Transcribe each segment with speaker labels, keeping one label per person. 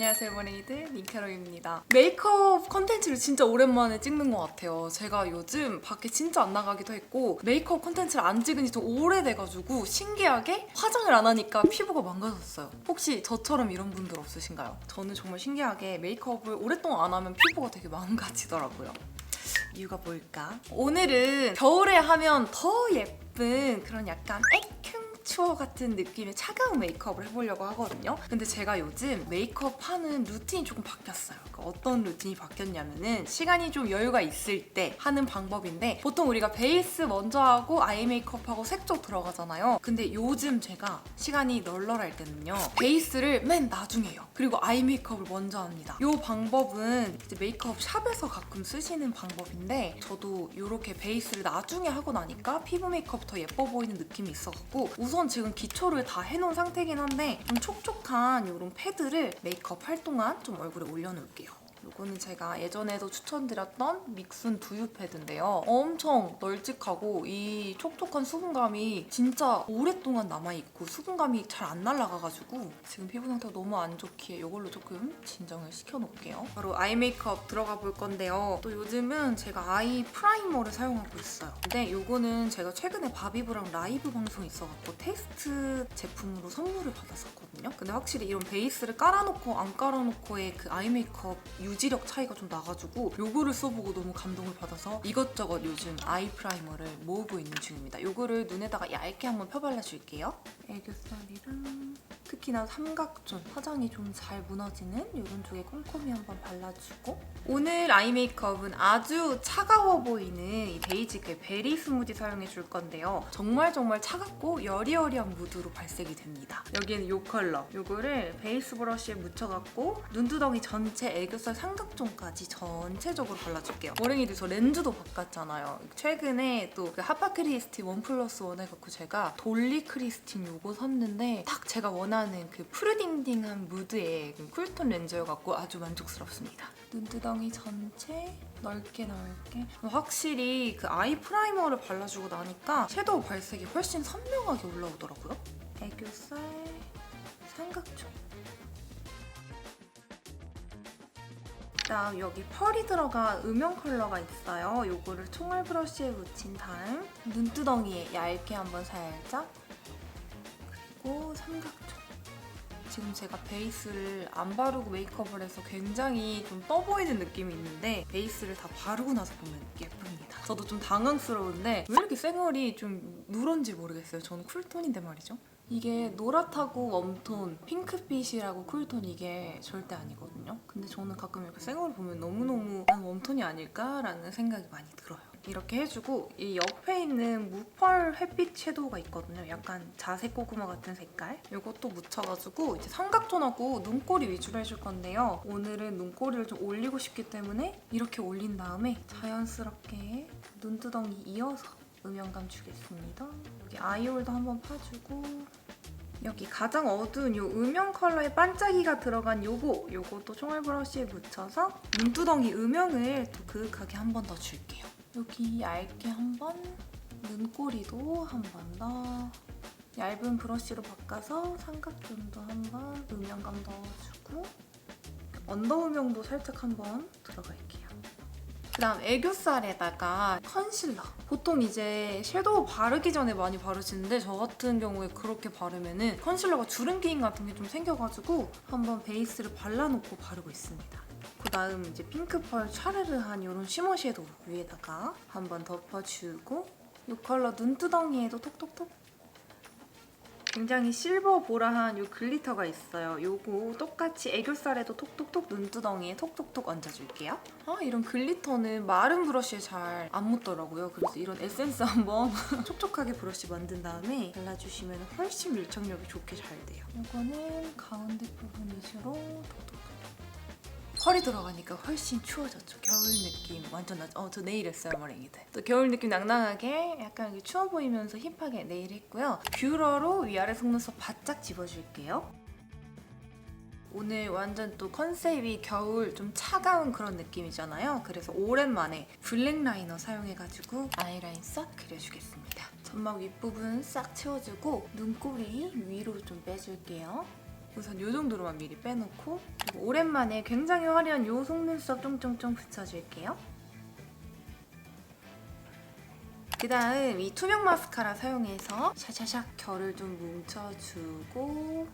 Speaker 1: 안녕하세요 머랭이들 링캐럿입니다. 메이크업 컨텐츠를 진짜 오랜만에 찍는 것 같아요. 제가 요즘 밖에 진짜 안 나가기도 했고 메이크업 컨텐츠를 안 찍은 지 좀 오래돼가지고 신기하게 화장을 안 하니까 피부가 망가졌어요. 혹시 저처럼 이런 분들 없으신가요? 저는 정말 신기하게 메이크업을 오랫동안 안 하면 피부가 되게 망가지더라고요. 이유가 뭘까? 오늘은 겨울에 하면 더 예쁜 그런 약간 추어 같은 느낌의 차가운 메이크업을 해보려고 하거든요. 근데 제가 요즘 메이크업 하는 루틴이 조금 바뀌었어요. 그러니까 어떤 루틴이 바뀌었냐면은 시간이 좀 여유가 있을 때 하는 방법인데 보통 우리가 베이스 먼저 하고 아이 메이크업하고 색조 들어가잖아요. 근데 요즘 제가 시간이 널널할 때는요. 베이스를 맨 나중에 해요. 그리고 아이 메이크업을 먼저 합니다. 이 방법은 이제 메이크업 샵에서 가끔 쓰시는 방법인데 저도 이렇게 베이스를 나중에 하고 나니까 피부 메이크업 더 예뻐 보이는 느낌이 있어갖고 우선 지금 기초를 다 해놓은 상태긴 한데 좀 촉촉한 이런 패드를 메이크업 할 동안 좀 얼굴에 올려놓을게요. 이거는 제가 예전에도 추천드렸던 믹순 두유 패드인데요. 엄청 널찍하고 이 촉촉한 수분감이 진짜 오랫동안 남아있고 수분감이 잘 안 날아가가지고 지금 피부 상태가 너무 안 좋기에 이걸로 조금 진정을 시켜놓을게요. 바로 아이 메이크업 들어가 볼 건데요. 또 요즘은 제가 아이 프라이머를 사용하고 있어요. 근데 이거는 제가 최근에 바비브랑 라이브 방송이 있어갖고 테스트 제품으로 선물을 받았었거든요. 근데 확실히 이런 베이스를 깔아놓고 안 깔아놓고의 그 아이 메이크업 유지력 차이가 좀 나가지고 요거를 써보고 너무 감동을 받아서 이것저것 요즘 아이 프라이머를 모으고 있는 중입니다. 요거를 눈에다가 얇게 한번 펴발라줄게요. 애교살이랑 특히나 삼각존, 화장이 좀 잘 무너지는 이런 쪽에 꼼꼼히 한번 발라주고 오늘 아이 메이크업은 아주 차가워 보이는 이 베이직의 베리 스무디 사용해줄 건데요. 정말 차갑고 여리여리한 무드로 발색이 됩니다. 여기에는 이 컬러, 요거를 베이스 브러쉬에 묻혀갖고 눈두덩이 전체 애교살 삼각존까지 전체적으로 발라줄게요. 머랭이도 저 렌즈도 바꿨잖아요. 최근에 또 그 하파 크리스틴 1+1 해갖고 제가 돌리 크리스틴 요거 샀는데 딱 제가 원하는 그 푸르딩딩한 무드의 그 쿨톤 렌즈여갖고 아주 만족스럽습니다. 눈두덩이 전체 넓게 확실히 그 아이 프라이머를 발라주고 나니까 섀도우 발색이 훨씬 선명하게 올라오더라고요. 애교살 삼각존. 그다음 여기 펄이 들어간 음영 컬러가 있어요. 요거를 총알 브러쉬에 묻힌 다음 눈두덩이에 얇게 한번 살짝 그리고 삼각존. 지금 제가 베이스를 안 바르고 메이크업을 해서 굉장히 좀 떠 보이는 느낌이 있는데 베이스를 다 바르고 나서 보면 예쁩니다. 저도 좀 당황스러운데 왜 이렇게 쌩얼이 좀 누런지 모르겠어요. 저는 쿨톤인데 말이죠. 이게 노랗다고 웜톤, 핑크빛이라고 쿨톤 이게 절대 아니거든요. 근데 저는 가끔 이렇게 쌩얼을 보면 너무너무 난 웜톤이 아닐까라는 생각이 많이 들어요. 이렇게 해주고 이 옆에 있는 무펄 햇빛 섀도우가 있거든요. 약간 자색 고구마 같은 색깔. 이것도 묻혀가지고 이제 삼각존하고 눈꼬리 위주로 해줄 건데요. 오늘은 눈꼬리를 좀 올리고 싶기 때문에 이렇게 올린 다음에 자연스럽게 눈두덩이 이어서 음영감 주겠습니다. 여기 아이홀도 한번 파주고 여기 가장 어두운 이 음영 컬러의 반짝이가 들어간 요것도 총알 브러쉬에 묻혀서 눈두덩이 음영을 또 그윽하게 한 번 더 줄게요. 여기 얇게 한 번, 눈꼬리도 한 번 더 얇은 브러쉬로 바꿔서 삼각존도 한 번 음영감 넣어주고 언더 음영도 살짝 한 번 들어갈게요. 그다음 애교살에다가 컨실러. 보통 이제 섀도우 바르기 전에 많이 바르시는데 저 같은 경우에 그렇게 바르면은 컨실러가 주름 기인 같은 게 좀 생겨가지고 한번 베이스를 발라놓고 바르고 있습니다. 그다음 이제 핑크펄 촤르르한 이런 쉬머 섀도우 위에다가 한번 덮어주고 이 컬러 눈두덩이에도 톡톡톡. 굉장히 실버 보라한 이 글리터가 있어요. 요거 똑같이 애교살에도 톡톡톡 눈두덩이에 톡톡톡 얹어줄게요. 이런 글리터는 마른 브러쉬에 잘 안 묻더라고요. 그래서 이런 에센스 한번 촉촉하게 브러쉬 만든 다음에 발라주시면 훨씬 밀착력이 좋게 잘 돼요. 이거는 가운데 부분 위주로 톡톡톡. 펄이 들어가니까 훨씬 추워졌죠. 겨울 느낌 완전 나죠. 저 네일 했어요, 머랭이들. 또 겨울 느낌 낭낭하게 약간 추워 보이면서 힙하게 네일 했고요. 뷰러로 위아래 속눈썹 바짝 집어줄게요. 오늘 완전 또 컨셉이 겨울 좀 차가운 그런 느낌이잖아요. 그래서 오랜만에 블랙 라이너 사용해가지고 아이라인 싹 그려주겠습니다. 점막 윗부분 싹 채워주고 눈꼬리 위로 좀 빼줄게요. 우선 이 정도로만 미리 빼놓고 그리고 오랜만에 굉장히 화려한 이 속눈썹 쫑쫑쫑 붙여줄게요. 그 다음 이 투명 마스카라 사용해서 샤샤샥 결을 좀 뭉쳐주고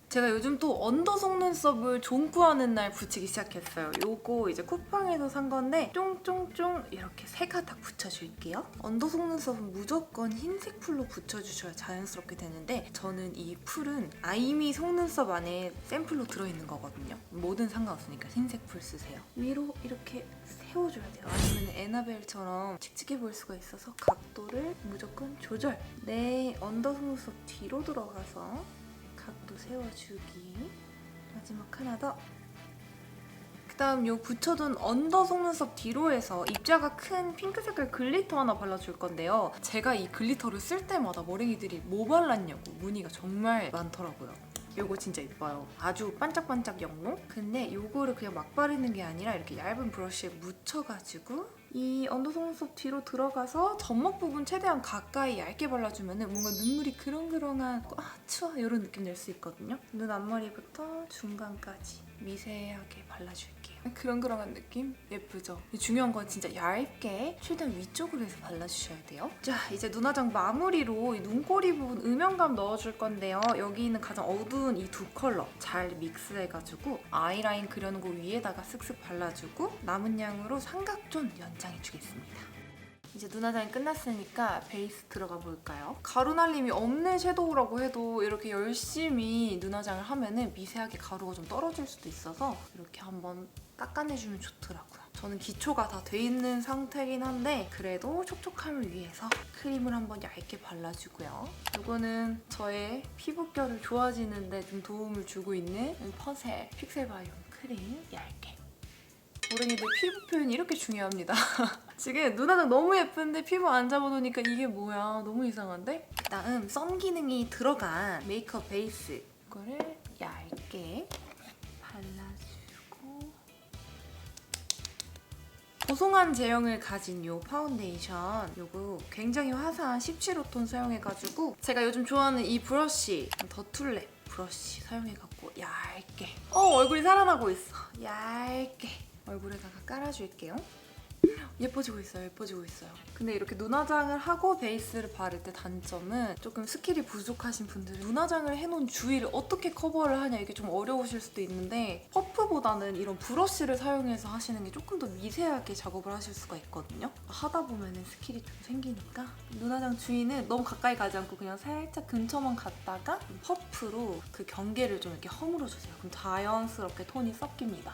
Speaker 1: 제가 요즘 또 언더 속눈썹을 존꾸하는 날 붙이기 시작했어요. 요거 이제 쿠팡에서 산 건데 쫑쫑쫑 이렇게 세 가닥 붙여줄게요. 언더 속눈썹은 무조건 흰색 풀로 붙여주셔야 자연스럽게 되는데 저는 이 풀은 아이미 속눈썹 안에 샘플로 들어있는 거거든요. 뭐든 상관없으니까 흰색 풀 쓰세요. 위로 이렇게 세워줘야 돼요. 아니면 에나벨처럼 칙칙해 보일 수가 있어서 각도를 무조건 조절. 내 언더 속눈썹 뒤로 들어가서 각도 세워주기. 마지막 하나 더. 그 다음 요 붙여둔 언더 속눈썹 뒤로 해서 입자가 큰 핑크 색깔 글리터 하나 발라줄 건데요. 제가 이 글리터를 쓸 때마다 머랭이들이 뭐 발랐냐고 문의가 정말 많더라고요. 요거 진짜 이뻐요. 아주 반짝반짝 영롱? 근데 요거를 그냥 막 바르는 게 아니라 이렇게 얇은 브러쉬에 묻혀가지고 이 언더 속눈썹 뒤로 들어가서 점막 부분 최대한 가까이 얇게 발라주면 뭔가 눈물이 그렁그렁한 아 추워 이런 느낌 낼 수 있거든요. 눈 앞머리부터 중간까지 미세하게 발라줄게요. 그렁그렁한 느낌? 예쁘죠? 중요한 건 진짜 얇게 최대한 위쪽으로 해서 발라주셔야 돼요. 자, 이제 눈화장 마무리로 이 눈꼬리 부분 음영감 넣어줄 건데요. 여기 있는 가장 어두운 이 두 컬러 잘 믹스해가지고 아이라인 그려놓은 거 위에다가 쓱쓱 발라주고 남은 양으로 삼각존 연장해주겠습니다. 이제 눈화장이 끝났으니까 베이스 들어가 볼까요? 가루 날림이 없는 섀도우라고 해도 이렇게 열심히 눈화장을 하면은 미세하게 가루가 좀 떨어질 수도 있어서 이렇게 한번 닦아내주면 좋더라고요. 저는 기초가 다 돼 있는 상태긴 한데 그래도 촉촉함을 위해서 크림을 한번 얇게 발라주고요. 이거는 저의 피부결을 좋아지는데 좀 도움을 주고 있는 퍼셀 픽셀 바이옴 크림 얇게. 모랭이들 피부 표현이 이렇게 중요합니다. 지금 눈화장 너무 예쁜데 피부 안 잡아놓으니까 이게 뭐야 너무 이상한데? 다음 선 기능이 들어간 메이크업 베이스 이거를 얇게 발라주고 보송한 제형을 가진 이 파운데이션 이거 굉장히 화사한 17호톤 사용해가지고 제가 요즘 좋아하는 이 브러쉬 더툴랩 브러쉬 사용해갖고 얇게 얼굴이 살아나고 있어. 얇게 얼굴에다가 깔아줄게요. 예뻐지고 있어요. 예뻐지고 있어요. 근데 이렇게 눈화장을 하고 베이스를 바를 때 단점은 조금 스킬이 부족하신 분들은 눈화장을 해놓은 주위를 어떻게 커버를 하냐 이게 좀 어려우실 수도 있는데 퍼프보다는 이런 브러쉬를 사용해서 하시는 게 조금 더 미세하게 작업을 하실 수가 있거든요. 하다 보면 스킬이 좀 생기니까 눈화장 주위는 너무 가까이 가지 않고 그냥 살짝 근처만 갔다가 퍼프로 그 경계를 좀 이렇게 허물어주세요. 그럼 자연스럽게 톤이 섞입니다.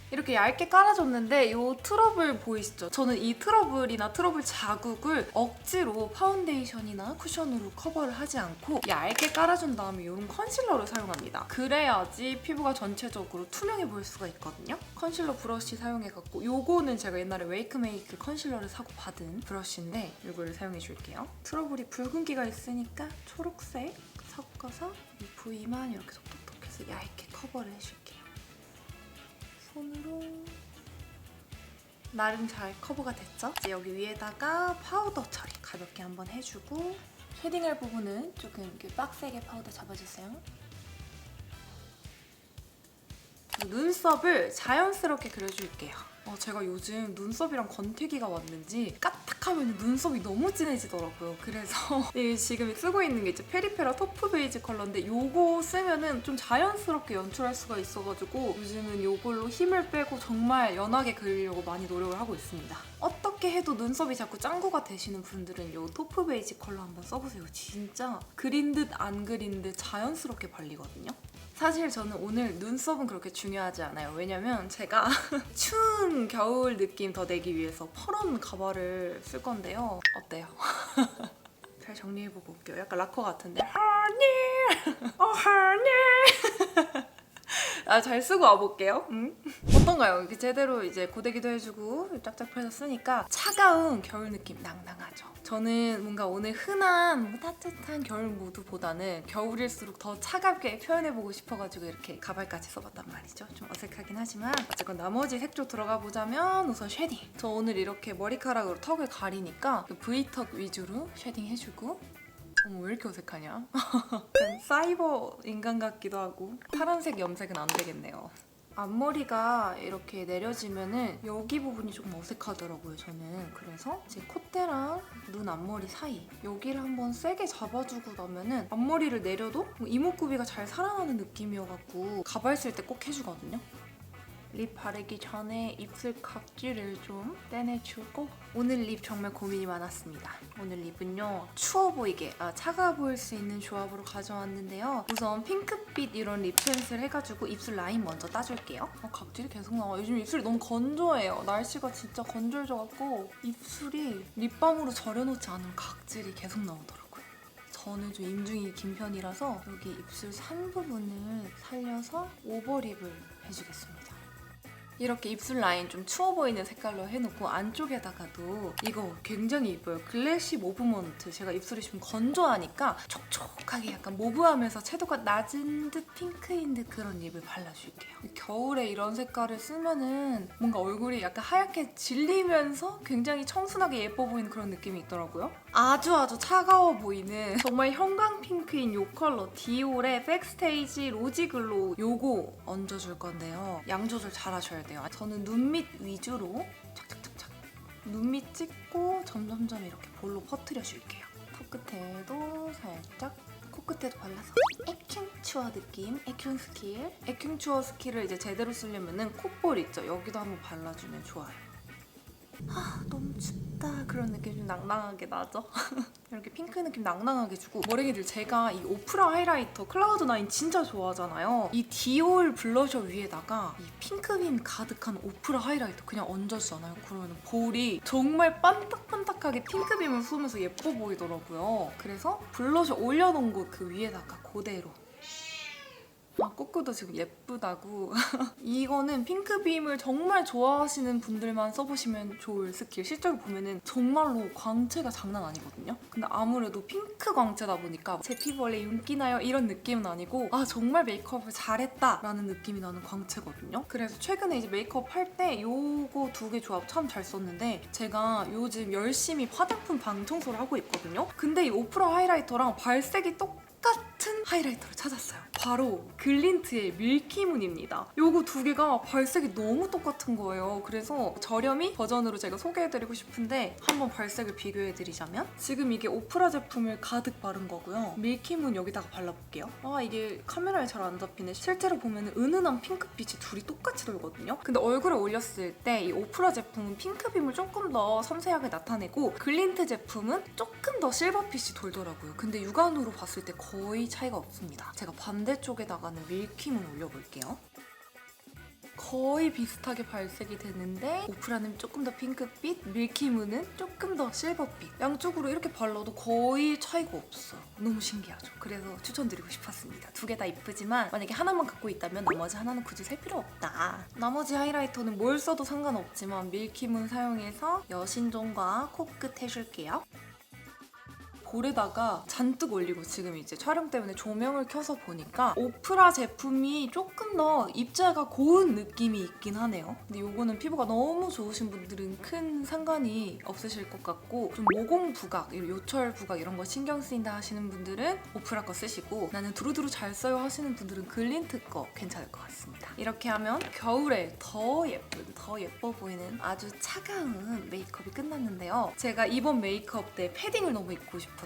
Speaker 1: 이렇게 얇게 깔아줬는데 이 트러블 보이시죠? 저는 이 트러블이나 트러블 자국을 억지로 파운데이션이나 쿠션으로 커버를 하지 않고 얇게 깔아준 다음에 이런 컨실러를 사용합니다. 그래야지 피부가 전체적으로 투명해 보일 수가 있거든요. 컨실러 브러쉬 사용해갖고 이거는 제가 옛날에 웨이크메이크 컨실러를 사고 받은 브러쉬인데 이거를 사용해줄게요. 트러블이 붉은기가 있으니까 초록색 섞어서 이 부위만 이렇게 톡톡톡해서 얇게 커버를 해줄게요. 손으로 나름 잘 커버가 됐죠? 이제 여기 위에다가 파우더 처리 가볍게 한번 해주고 쉐딩할 부분은 조금 이렇게 빡세게 파우더 잡아주세요. 눈썹을 자연스럽게 그려줄게요. 제가 요즘 눈썹이랑 권태기가 왔는지 까딱하면 눈썹이 너무 진해지더라고요. 그래서 지금 쓰고 있는 게 이제 페리페라 터프 베이지 컬러인데 이거 쓰면은 좀 자연스럽게 연출할 수가 있어가지고 요즘은 이걸로 힘을 빼고 정말 연하게 그리려고 많이 노력을 하고 있습니다. 어떻게 해도 눈썹이 자꾸 짱구가 되시는 분들은 이 터프 베이지 컬러 한번 써보세요. 진짜 그린 듯 안 그린 듯 자연스럽게 발리거든요. 사실 저는 오늘 눈썹은 그렇게 중요하지 않아요. 왜냐면 제가 추운 겨울 느낌 더 내기 위해서 퍼런 가발을 쓸 건데요. 어때요? 잘 정리해보고 올게요. 약간 락커 같은데 하니! 하니! 잘 쓰고 와볼게요. 어떤가요? 이렇게 제대로 이제 고데기도 해주고 쫙쫙 펴서 쓰니까 차가운 겨울 느낌 낭낭하죠. 저는 뭔가 오늘 흔한 따뜻한 겨울 무드보다는 겨울일수록 더 차갑게 표현해보고 싶어가지고 이렇게 가발까지 써봤단 말이죠. 좀 어색하긴 하지만 어쨌건 나머지 색조 들어가 보자면 우선 쉐딩. 저 오늘 이렇게 머리카락으로 턱을 가리니까 V턱 위주로 쉐딩 해주고 어머 왜 이렇게 어색하냐? 약간 사이버 인간 같기도 하고 파란색 염색은 안 되겠네요. 앞머리가 이렇게 내려지면은 여기 부분이 조금 어색하더라고요, 저는. 그래서 제 콧대랑 눈 앞머리 사이 여기를 한번 세게 잡아주고 나면은 앞머리를 내려도 이목구비가 잘 살아나는 느낌이어갖고 가발 쓸 때 꼭 해주거든요. 립 바르기 전에 입술 각질을 좀 떼내주고 오늘 립 정말 고민이 많았습니다. 오늘 립은요 추워 보이게 차가워 보일 수 있는 조합으로 가져왔는데요. 우선 핑크빛 이런 립 펜슬 해가지고 입술 라인 먼저 따줄게요. 각질이 계속 나와. 요즘 입술이 너무 건조해요. 날씨가 진짜 건조해져갖고 입술이 립밤으로 절여놓지 않으면 각질이 계속 나오더라고요. 저는 좀 임중이 긴 편이라서 여기 입술 산 부분을 살려서 오버립을 해주겠습니다. 이렇게 입술 라인 좀 추워 보이는 색깔로 해놓고 안쪽에다가도 이거 굉장히 이뻐요. 글래시 모브먼트. 제가 입술이 좀 건조하니까 촉촉하게 약간 모브하면서 채도가 낮은 듯 핑크인 듯 그런 립을 발라줄게요. 겨울에 이런 색깔을 쓰면은 뭔가 얼굴이 약간 하얗게 질리면서 굉장히 청순하게 예뻐 보이는 그런 느낌이 있더라고요. 아주 차가워 보이는 정말 형광 핑크인 이 컬러 디올의 백스테이지 로지 글로우 요거 얹어줄 건데요. 양 조절 잘 하셔야 돼요. 저는 눈밑 위주로 착착착착 눈밑 찍고 점점점 이렇게 볼로 퍼뜨려 줄게요. 턱 끝에도 살짝 코끝에도 발라서 에큐추어 느낌, 에큐추어 스킬을 이제 제대로 쓰려면은 콧볼 있죠? 여기도 한번 발라주면 좋아요. 너무 춥다 그런 느낌 좀 낭낭하게 나죠? 이렇게 핑크 느낌 낭낭하게 주고 머랭이들 제가 이 오프라 하이라이터 클라우드9 진짜 좋아하잖아요. 이 디올 블러셔 위에다가 이 핑크빔 가득한 오프라 하이라이터 그냥 얹어주잖아요. 그러면 볼이 정말 반딱반딱하게 핑크빔을 쏘면서 예뻐 보이더라고요. 그래서 블러셔 올려놓은 곳 그 위에다가 그대로 꼬꾸도 지금 예쁘다고. 이거는 핑크빔을 정말 좋아하시는 분들만 써보시면 좋을 스킬. 실제로 보면은 정말로 광채가 장난 아니거든요. 근데 아무래도 핑크 광채다 보니까 제 피부 원래 윤기나요? 이런 느낌은 아니고 정말 메이크업을 잘했다 라는 느낌이 나는 광채거든요. 그래서 최근에 이제 메이크업 할 때 요거 두 개 조합 참 잘 썼는데 제가 요즘 열심히 화장품 방 청소를 하고 있거든요. 근데 이 오프라 하이라이터랑 발색이 똑같은 하이라이터를 찾았어요. 바로 글린트의 밀키문입니다. 요거 두 개가 발색이 너무 똑같은 거예요. 그래서 저렴이 버전으로 제가 소개해드리고 싶은데 한번 발색을 비교해드리자면 지금 이게 오프라 제품을 가득 바른 거고요. 밀키문 여기다가 발라볼게요. 이게 카메라에 잘 안 잡히네. 실제로 보면 은은한 핑크빛이 둘이 똑같이 돌거든요. 근데 얼굴에 올렸을 때 이 오프라 제품은 핑크빔을 조금 더 섬세하게 나타내고 글린트 제품은 조금 더 실버빛이 돌더라고요. 근데 육안으로 봤을 때 거의 차이가 없습니다. 제가 반대쪽에다가는 밀키문 올려볼게요. 거의 비슷하게 발색이 되는데 오프라는 조금 더 핑크빛, 밀키문은 조금 더 실버빛. 양쪽으로 이렇게 발라도 거의 차이가 없어요. 너무 신기하죠? 그래서 추천드리고 싶었습니다. 두 개 다 이쁘지만 만약에 하나만 갖고 있다면 나머지 하나는 굳이 살 필요 없다. 나머지 하이라이터는 뭘 써도 상관없지만 밀키문 사용해서 여신존과 코끝 해줄게요. 볼에다가 잔뜩 올리고 지금 이제 촬영 때문에 조명을 켜서 보니까 오프라 제품이 조금 더 입자가 고운 느낌이 있긴 하네요. 근데 요거는 피부가 너무 좋으신 분들은 큰 상관이 없으실 것 같고 좀 모공 부각, 요철 부각 이런 거 신경 쓰인다 하시는 분들은 오프라 거 쓰시고 나는 두루두루 잘 써요 하시는 분들은 글린트 거 괜찮을 것 같습니다. 이렇게 하면 겨울에 더 예쁜, 더 예뻐 보이는 아주 차가운 메이크업이 끝났는데요. 제가 이번 메이크업 때 패딩을 너무 입고 싶었어요.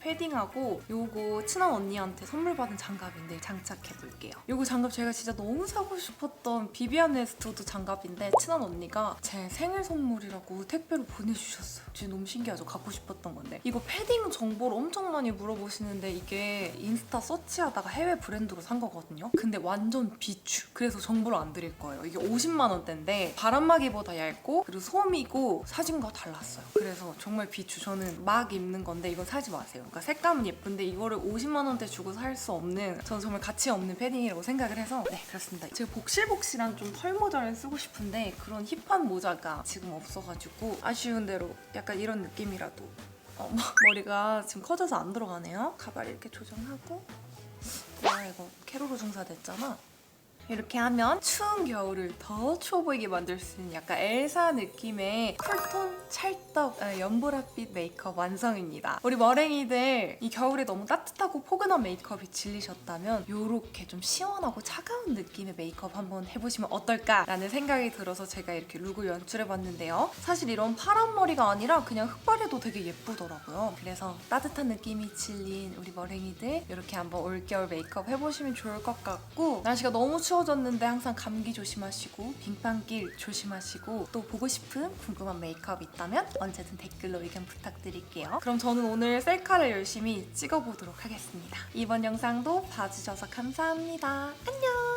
Speaker 1: 패딩하고 요거 친한 언니한테 선물 받은 장갑인데 장착해볼게요. 요거 장갑 제가 진짜 너무 사고 싶었던 비비안 웨스트우드 장갑인데 친한 언니가 제 생일 선물이라고 택배로 보내주셨어요. 진짜 너무 신기하죠? 갖고 싶었던 건데. 이거 패딩 정보를 엄청 많이 물어보시는데 이게 인스타 서치하다가 해외 브랜드로 산 거거든요. 근데 완전 비추. 그래서 정보를 안 드릴 거예요. 이게 50만 원대인데 바람막이보다 얇고 그리고 솜이고 사진과 달랐어요. 그래서 정말 비추. 저는 막 입는 건데 이건 사지 마세요. 그러니까 색감은 예쁜데 이거를 50만 원대 주고 살 수 없는 저는 정말 가치 없는 패딩이라고 생각을 해서 네 그렇습니다. 제가 복실복실한 좀 털모자를 쓰고 싶은데 그런 힙한 모자가 지금 없어가지고 아쉬운 대로 약간 이런 느낌이라도 머리가 지금 커져서 안 들어가네요. 가발 이렇게 조정하고 이거 캐로로 중사 됐잖아. 이렇게 하면 추운 겨울을 더 추워 보이게 만들 수 있는 약간 엘사 느낌의 쿨톤 찰떡 연보라빛 메이크업 완성입니다. 우리 머랭이들 이 겨울에 너무 따뜻하고 포근한 메이크업이 질리셨다면 이렇게 좀 시원하고 차가운 느낌의 메이크업 한번 해보시면 어떨까라는 생각이 들어서 제가 이렇게 룩을 연출해봤는데요. 사실 이런 파란 머리가 아니라 그냥 흑발에도 되게 예쁘더라고요. 그래서 따뜻한 느낌이 질린 우리 머랭이들 이렇게 한번 올겨울 메이크업 해보시면 좋을 것 같고, 날씨가 너무 추워졌는데 항상 감기 조심하시고 빙판길 조심하시고 또 보고 싶은 궁금한 메이크업 있다면 언제든 댓글로 의견 부탁드릴게요. 그럼 저는 오늘 셀카를 열심히 찍어보도록 하겠습니다. 이번 영상도 봐주셔서 감사합니다. 안녕!